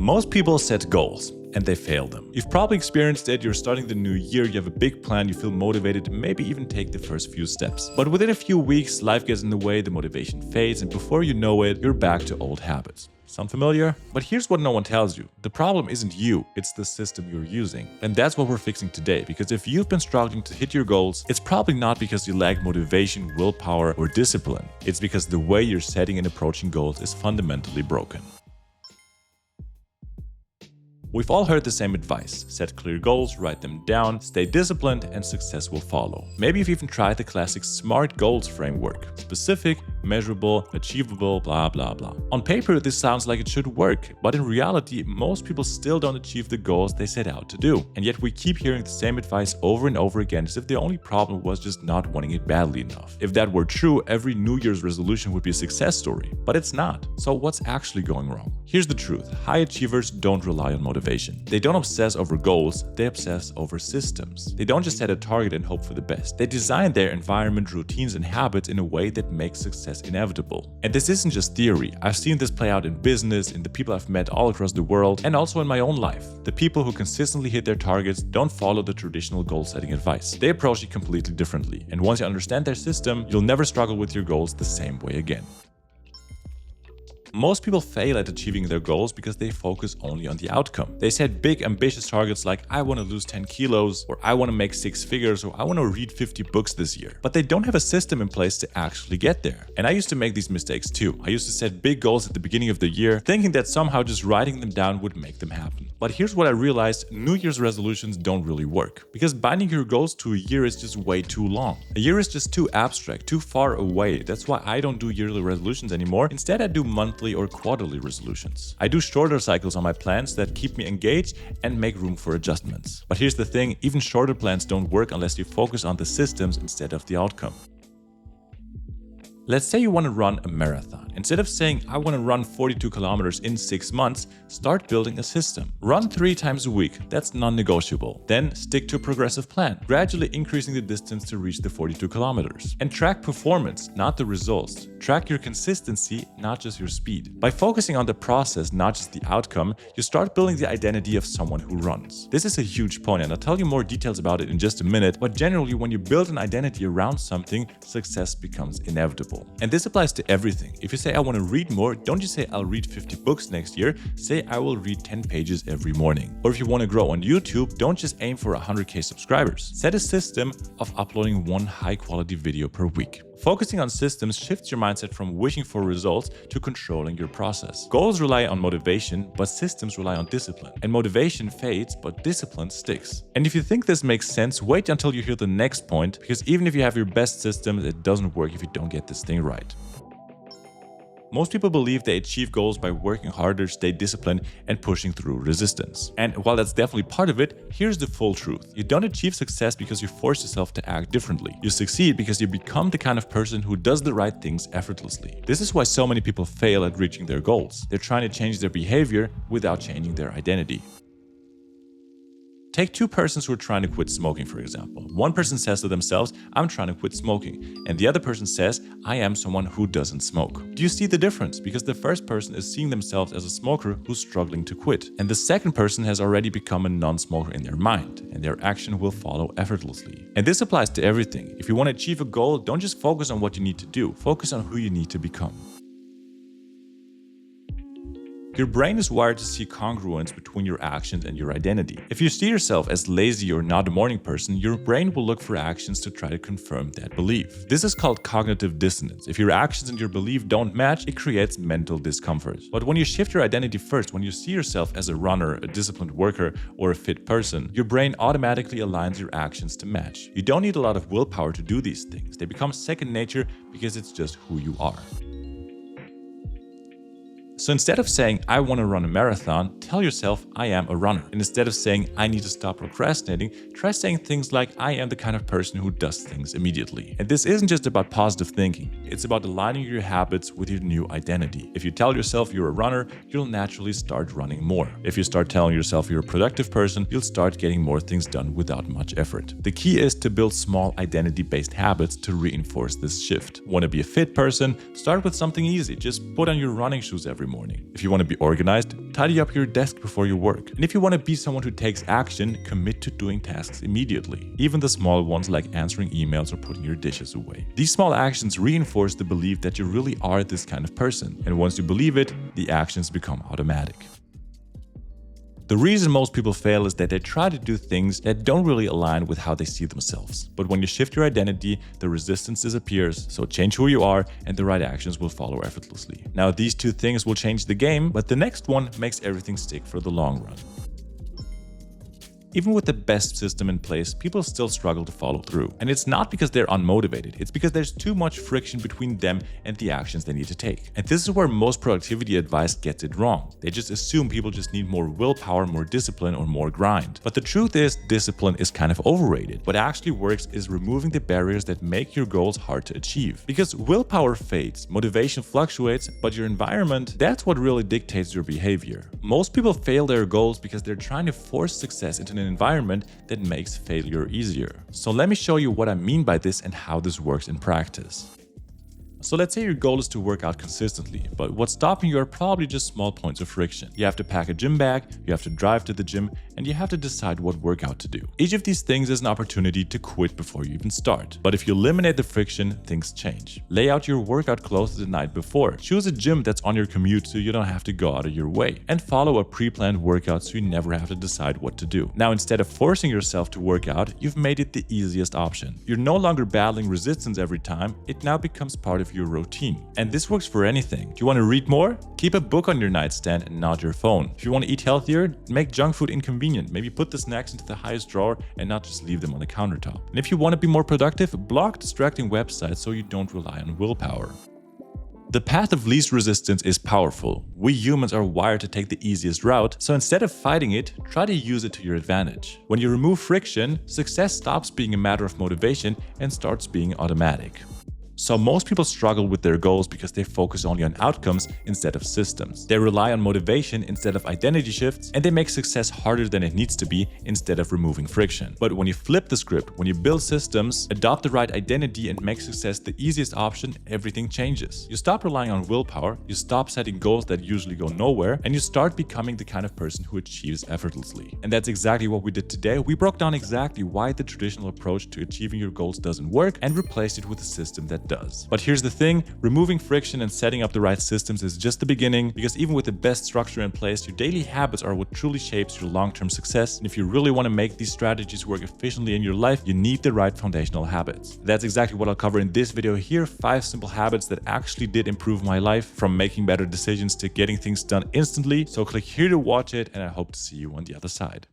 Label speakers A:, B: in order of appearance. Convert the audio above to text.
A: Most people set goals and they fail them. You've probably experienced it. You're starting the new year, you have a big plan, you feel motivated, maybe even take the first few steps. But within a few weeks, life gets in the way, the motivation fades, and before you know it, you're back to old habits. Sound familiar? But here's what no one tells you. The problem isn't you, it's the system you're using. And that's what we're fixing today, because if you've been struggling to hit your goals, it's probably not because you lack motivation, willpower, or discipline. It's because the way you're setting and approaching goals is fundamentally broken. We've all heard the same advice. Set clear goals, write them down, stay disciplined, and success will follow. Maybe you've even tried the classic SMART goals framework. Specific, measurable, achievable, blah blah blah. On paper, this sounds like it should work, but in reality, most people still don't achieve the goals they set out to do. And yet we keep hearing the same advice over and over again as if the only problem was just not wanting it badly enough. If that were true, every New Year's resolution would be a success story. But it's not. So what's actually going wrong? Here's the truth. High achievers don't rely on motivation. They don't obsess over goals, they obsess over systems. They don't just set a target and hope for the best. They design their environment, routines, and habits in a way that makes success inevitable. And this isn't just theory. I've seen this play out in business, in the people I've met all across the world, and also in my own life. The people who consistently hit their targets don't follow the traditional goal-setting advice. They approach it completely differently. And once you understand their system, you'll never struggle with your goals the same way again. Most people fail at achieving their goals because they focus only on the outcome. They set big, ambitious targets like I want to lose 10 kilos, or I want to make 6 figures, or I want to read 50 books this year. But they don't have a system in place to actually get there. And I used to make these mistakes too. I used to set big goals at the beginning of the year, thinking that somehow just writing them down would make them happen. But here's what I realized: New Year's resolutions don't really work. Because binding your goals to a year is just way too long. A year is just too abstract, too far away. That's why I don't do yearly resolutions anymore. Instead, I do monthly or quarterly resolutions. I do shorter cycles on my plans that keep me engaged and make room for adjustments. But here's the thing, even shorter plans don't work unless you focus on the systems instead of the outcome. Let's say you want to run a marathon. Instead of saying, I want to run 42 kilometers in 6 months, start building a system. Run 3 times a week, that's non-negotiable. Then stick to a progressive plan, gradually increasing the distance to reach the 42 kilometers. And track performance, not the results. Track your consistency, not just your speed. By focusing on the process, not just the outcome, you start building the identity of someone who runs. This is a huge point, and I'll tell you more details about it in just a minute, but generally when you build an identity around something, success becomes inevitable. And this applies to everything. If you say, I want to read more, don't just say, I'll read 50 books next year. Say, I will read 10 pages every morning. Or if you want to grow on YouTube, don't just aim for 100K subscribers. Set a system of uploading 1 high-quality video per week. Focusing on systems shifts your mindset from wishing for results to controlling your process. Goals rely on motivation, but systems rely on discipline. And motivation fades, but discipline sticks. And if you think this makes sense, wait until you hear the next point, because even if you have your best systems, it doesn't work if you don't get this thing right. Most people believe they achieve goals by working harder, stay disciplined, and pushing through resistance. And while that's definitely part of it, here's the full truth. You don't achieve success because you force yourself to act differently. You succeed because you become the kind of person who does the right things effortlessly. This is why so many people fail at reaching their goals. They're trying to change their behavior without changing their identity. Take 2 persons who are trying to quit smoking, for example. One person says to themselves, I'm trying to quit smoking. And the other person says, I am someone who doesn't smoke. Do you see the difference? Because the first person is seeing themselves as a smoker who's struggling to quit. And the second person has already become a non-smoker in their mind, and their action will follow effortlessly. And this applies to everything. If you want to achieve a goal, don't just focus on what you need to do. Focus on who you need to become. Your brain is wired to see congruence between your actions and your identity. If you see yourself as lazy or not a morning person, your brain will look for actions to try to confirm that belief. This is called cognitive dissonance. If your actions and your belief don't match, it creates mental discomfort. But when you shift your identity first, when you see yourself as a runner, a disciplined worker, or a fit person, your brain automatically aligns your actions to match. You don't need a lot of willpower to do these things. They become second nature because it's just who you are. So instead of saying, I want to run a marathon, tell yourself, I am a runner. And instead of saying, I need to stop procrastinating, try saying things like, I am the kind of person who does things immediately. And this isn't just about positive thinking. It's about aligning your habits with your new identity. If you tell yourself you're a runner, you'll naturally start running more. If you start telling yourself you're a productive person, you'll start getting more things done without much effort. The key is to build small identity-based habits to reinforce this shift. Want to be a fit person? Start with something easy. Just put on your running shoes every morning. If you want to be organized, tidy up your desk before you work. And if you want to be someone who takes action, commit to doing tasks immediately. Even the small ones like answering emails or putting your dishes away. These small actions reinforce the belief that you really are this kind of person. And once you believe it, the actions become automatic. The reason most people fail is that they try to do things that don't really align with how they see themselves. But when you shift your identity, the resistance disappears, so change who you are and the right actions will follow effortlessly. Now, these two things will change the game, but the next one makes everything stick for the long run. Even with the best system in place, people still struggle to follow through. And it's not because they're unmotivated, it's because there's too much friction between them and the actions they need to take. And this is where most productivity advice gets it wrong. They just assume people just need more willpower, more discipline, or more grind. But the truth is, discipline is kind of overrated. What actually works is removing the barriers that make your goals hard to achieve. Because willpower fades, motivation fluctuates, but your environment, that's what really dictates your behavior. Most people fail their goals because they're trying to force success into an environment that makes failure easier. So let me show you what I mean by this and how this works in practice. So let's say your goal is to work out consistently, but what's stopping you are probably just small points of friction. You have to pack a gym bag, you have to drive to the gym, and you have to decide what workout to do. Each of these things is an opportunity to quit before you even start. But if you eliminate the friction, things change. Lay out your workout clothes the night before. Choose a gym that's on your commute so you don't have to go out of your way. And follow a pre-planned workout so you never have to decide what to do. Now, instead of forcing yourself to work out, you've made it the easiest option. You're no longer battling resistance every time, it now becomes part of your routine. And this works for anything. Do you want to read more? Keep a book on your nightstand and not your phone. If you want to eat healthier, make junk food inconvenient. Maybe put the snacks into the highest drawer and not just leave them on the countertop. And if you want to be more productive, block distracting websites so you don't rely on willpower. The path of least resistance is powerful. We humans are wired to take the easiest route, so instead of fighting it, try to use it to your advantage. When you remove friction, success stops being a matter of motivation and starts being automatic. So most people struggle with their goals because they focus only on outcomes instead of systems. They rely on motivation instead of identity shifts, and they make success harder than it needs to be instead of removing friction. But when you flip the script, when you build systems, adopt the right identity, and make success the easiest option, everything changes. You stop relying on willpower, you stop setting goals that usually go nowhere, and you start becoming the kind of person who achieves effortlessly. And that's exactly what we did today. We broke down exactly why the traditional approach to achieving your goals doesn't work and replaced it with a system that does. But here's the thing, removing friction and setting up the right systems is just the beginning, because even with the best structure in place, your daily habits are what truly shapes your long-term success. And if you really want to make these strategies work efficiently in your life, you need the right foundational habits. That's exactly what I'll cover in this video here, 5 simple habits that actually did improve my life, from making better decisions to getting things done instantly. So click here to watch it, and I hope to see you on the other side.